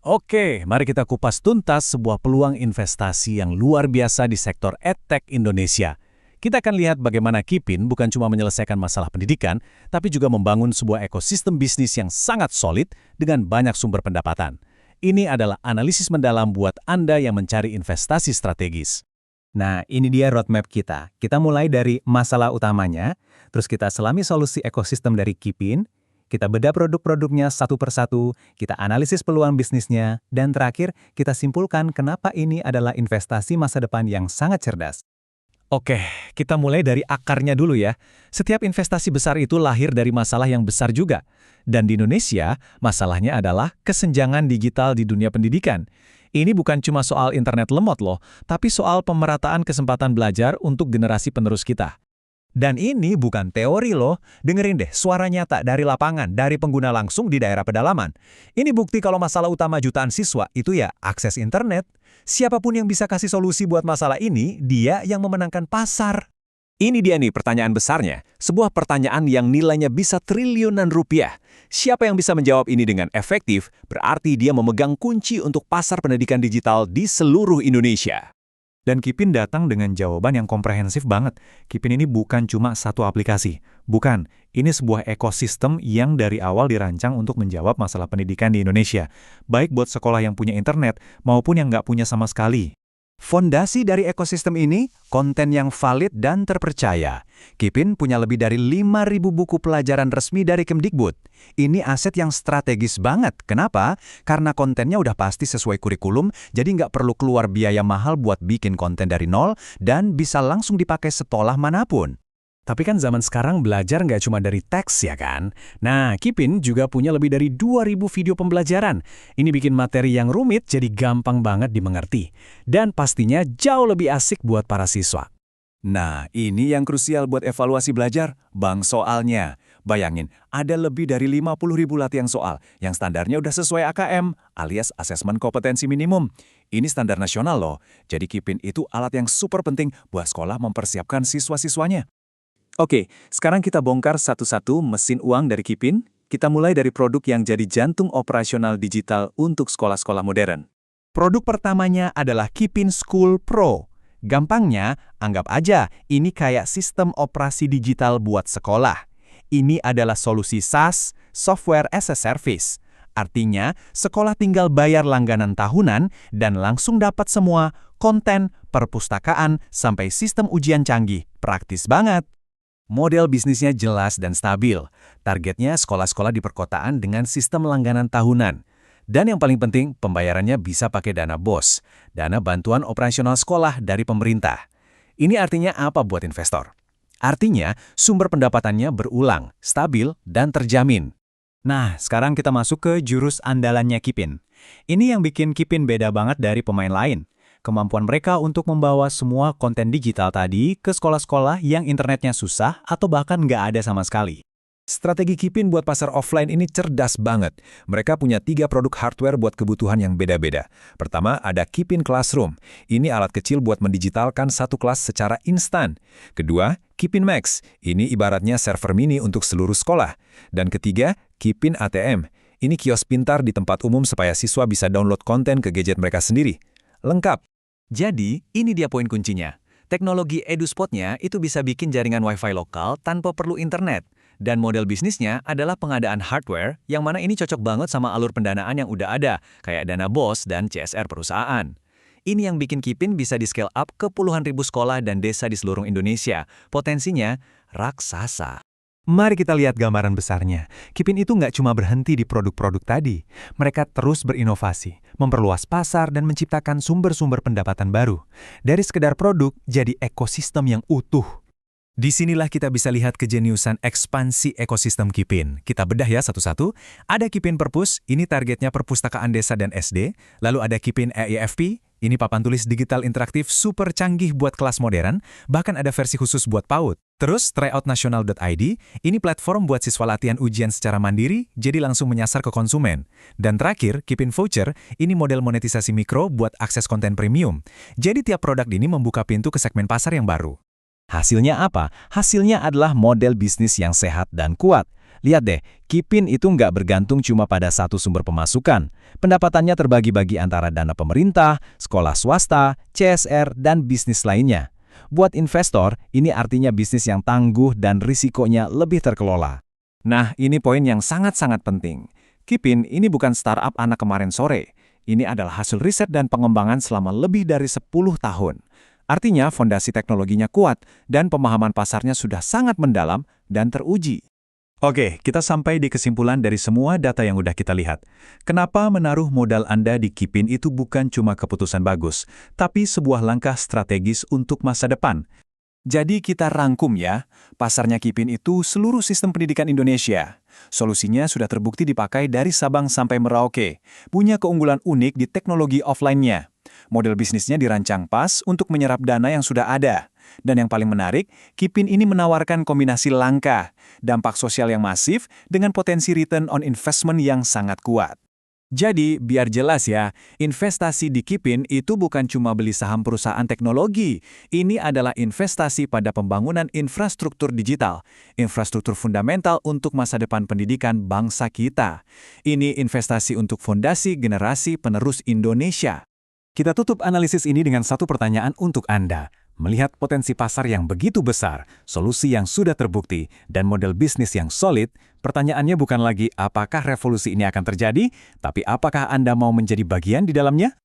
Oke, mari kita kupas tuntas sebuah peluang investasi yang luar biasa di sektor EdTech Indonesia. Kita akan lihat bagaimana Kipin bukan cuma menyelesaikan masalah pendidikan, tapi juga membangun sebuah ekosistem bisnis yang sangat solid dengan banyak sumber pendapatan. Ini adalah analisis mendalam buat Anda yang mencari investasi strategis. Nah, ini dia roadmap kita. Kita mulai dari masalah utamanya, terus kita selami solusi ekosistem dari Kipin, kita bedah produk-produknya satu persatu, kita analisis peluang bisnisnya, dan terakhir kita simpulkan kenapa ini adalah investasi masa depan yang sangat cerdas. Oke, kita mulai dari akarnya dulu ya. Setiap investasi besar itu lahir dari masalah yang besar juga. Dan di Indonesia, masalahnya adalah kesenjangan digital di dunia pendidikan. Ini bukan cuma soal internet lemot loh, tapi soal pemerataan kesempatan belajar untuk generasi penerus kita. Dan ini bukan teori loh, dengerin deh suara nyata dari lapangan, dari pengguna langsung di daerah pedalaman. Ini bukti kalau masalah utama jutaan siswa itu ya akses internet. Siapapun yang bisa kasih solusi buat masalah ini, dia yang memenangkan pasar. Ini dia nih pertanyaan besarnya, sebuah pertanyaan yang nilainya bisa triliunan rupiah. Siapa yang bisa menjawab ini dengan efektif, berarti dia memegang kunci untuk pasar pendidikan digital di seluruh Indonesia. Dan Kipin datang dengan jawaban yang komprehensif banget. Kipin ini bukan cuma satu aplikasi. Bukan, ini sebuah ekosistem yang dari awal dirancang untuk menjawab masalah pendidikan di Indonesia. Baik buat sekolah yang punya internet maupun yang nggak punya sama sekali. Fondasi dari ekosistem ini, konten yang valid dan terpercaya. Kipin punya lebih dari 5.000 buku pelajaran resmi dari Kemdikbud. Ini aset yang strategis banget. Kenapa? Karena kontennya udah pasti sesuai kurikulum, jadi nggak perlu keluar biaya mahal buat bikin konten dari nol, dan bisa langsung dipakai sekolah manapun. Tapi kan zaman sekarang belajar nggak cuma dari teks ya kan? Nah, Kipin juga punya lebih dari 2.000 video pembelajaran. Ini bikin materi yang rumit jadi gampang banget dimengerti. Dan pastinya jauh lebih asik buat para siswa. Nah, ini yang krusial buat evaluasi belajar, bank soalnya. Bayangin, ada lebih dari 50.000 latihan soal yang standarnya udah sesuai AKM, alias Asesmen Kompetensi Minimum. Ini standar nasional loh, jadi Kipin itu alat yang super penting buat sekolah mempersiapkan siswa-siswanya. Oke, sekarang kita bongkar satu-satu mesin uang dari Kipin. Kita mulai dari produk yang jadi jantung operasional digital untuk sekolah-sekolah modern. Produk pertamanya adalah Kipin School Pro. Gampangnya, anggap aja ini kayak sistem operasi digital buat sekolah. Ini adalah solusi SaaS, Software as a Service. Artinya, sekolah tinggal bayar langganan tahunan dan langsung dapat semua konten, perpustakaan, sampai sistem ujian canggih. Praktis banget. Model bisnisnya jelas dan stabil. Targetnya sekolah-sekolah di perkotaan dengan sistem langganan tahunan. Dan yang paling penting, pembayarannya bisa pakai dana BOS, dana bantuan operasional sekolah dari pemerintah. Ini artinya apa buat investor? Artinya, sumber pendapatannya berulang, stabil, dan terjamin. Nah, sekarang kita masuk ke jurus andalannya Kipin. Ini yang bikin Kipin beda banget dari pemain lain. Kemampuan mereka untuk membawa semua konten digital tadi ke sekolah-sekolah yang internetnya susah atau bahkan nggak ada sama sekali. Strategi Kipin buat pasar offline ini cerdas banget. Mereka punya 3 produk hardware buat kebutuhan yang beda-beda. Pertama, ada Kipin Classroom. Ini alat kecil buat mendigitalkan satu kelas secara instan. Kedua, Kipin Max. Ini ibaratnya server mini untuk seluruh sekolah. Dan ketiga, Kipin ATM. Ini kios pintar di tempat umum supaya siswa bisa download konten ke gadget mereka sendiri. Lengkap. Jadi, ini dia poin kuncinya. Teknologi EduSpotnya itu bisa bikin jaringan Wi-Fi lokal tanpa perlu internet. Dan model bisnisnya adalah pengadaan hardware, yang mana ini cocok banget sama alur pendanaan yang udah ada, kayak dana BOS dan CSR perusahaan. Ini yang bikin Kipin bisa di-scale up ke puluhan ribu sekolah dan desa di seluruh Indonesia. Potensinya raksasa. Mari kita lihat gambaran besarnya. Kipin itu nggak cuma berhenti di produk-produk tadi. Mereka terus berinovasi, memperluas pasar dan menciptakan sumber-sumber pendapatan baru. Dari sekedar produk, jadi ekosistem yang utuh. Disinilah kita bisa lihat kejeniusan ekspansi ekosistem Kipin. Kita bedah ya satu-satu. Ada Kipin Perpus, ini targetnya perpustakaan desa dan SD. Lalu ada Kipin EIFP, ini papan tulis digital interaktif super canggih buat kelas modern, bahkan ada versi khusus buat PAUD. Terus tryoutnasional.id, ini platform buat siswa latihan ujian secara mandiri, jadi langsung menyasar ke konsumen. Dan terakhir, Kipin Voucher, ini model monetisasi mikro buat akses konten premium. Jadi tiap produk ini membuka pintu ke segmen pasar yang baru. Hasilnya apa? Hasilnya adalah model bisnis yang sehat dan kuat. Lihat deh, Kipin itu nggak bergantung cuma pada satu sumber pemasukan. Pendapatannya terbagi-bagi antara dana pemerintah, sekolah swasta, CSR, dan bisnis lainnya. Buat investor, ini artinya bisnis yang tangguh dan risikonya lebih terkelola. Nah, ini poin yang sangat-sangat penting. Kipin ini bukan startup anak kemarin sore. Ini adalah hasil riset dan pengembangan selama lebih dari 10 tahun. Artinya, fondasi teknologinya kuat dan pemahaman pasarnya sudah sangat mendalam dan teruji. Oke, kita sampai di kesimpulan dari semua data yang udah kita lihat. Kenapa menaruh modal Anda di Kipin itu bukan cuma keputusan bagus, tapi sebuah langkah strategis untuk masa depan. Jadi kita rangkum ya, pasarnya Kipin itu seluruh sistem pendidikan Indonesia. Solusinya sudah terbukti dipakai dari Sabang sampai Merauke, punya keunggulan unik di teknologi offline-nya. Model bisnisnya dirancang pas untuk menyerap dana yang sudah ada. Dan yang paling menarik, Kipin ini menawarkan kombinasi langka, dampak sosial yang masif, dengan potensi return on investment yang sangat kuat. Jadi, biar jelas ya, investasi di Kipin itu bukan cuma beli saham perusahaan teknologi. Ini adalah investasi pada pembangunan infrastruktur digital, infrastruktur fundamental untuk masa depan pendidikan bangsa kita. Ini investasi untuk fondasi generasi penerus Indonesia. Kita tutup analisis ini dengan satu pertanyaan untuk Anda. Melihat potensi pasar yang begitu besar, solusi yang sudah terbukti, dan model bisnis yang solid, pertanyaannya bukan lagi apakah revolusi ini akan terjadi, tapi apakah Anda mau menjadi bagian di dalamnya?